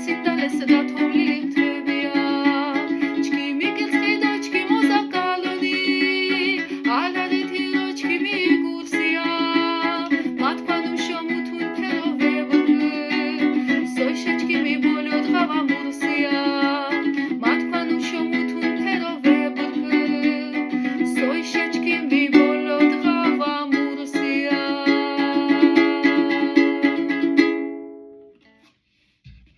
ციტალეს და თოვლილი ხთებია ჩქიმი კილხი და ჩქიმოზა კალონი ალარეთი რო ჩქიმი გურსია მათ პანუმ შომუთუნ ფეროვებ სოიშა ჩქიმი ბოლო დღავა